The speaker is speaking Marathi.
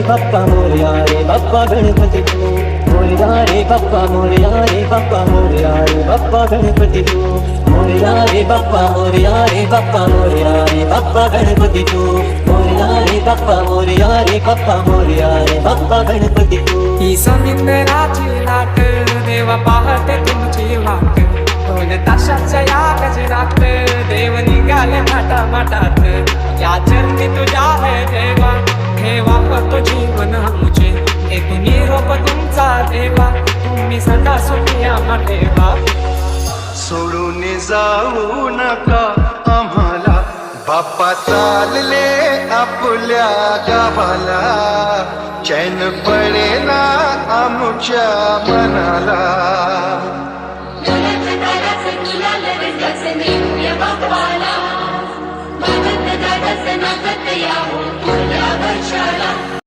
बाप्पा मोरया रे बाप्पा गणपती तू मोरया रे बाप्पा मोरया रे बाप्पा मोरया रे बाप्पा गणपती तू मोरया रे बाप्पा मोरया रे बाप्पा मोरया रे बाप्पा गणपती तू मोरया रे बाप्पा मोरया रे बाप्पा मोरया रे बाप्पा गणपती तू ही समुद्राची लाट देवा पाहते तुमची वाट ढोल ताशाच्या या गजरात देव निघाले माटा माटात या चरणी तुझ्या है देवा ठेवा तो जीवन मुझे हे तुम्ही रोप तुमचा देवा तुम्ही सदा सुखिया ठेवा सोडून जाऊ नका आम्हाला बाप्पा चालले आपल्या गावाला चैन पडेना आमच्या मनाला बाप्पाला मागत दादाचं नागत यावं पुढल्या वर्षाला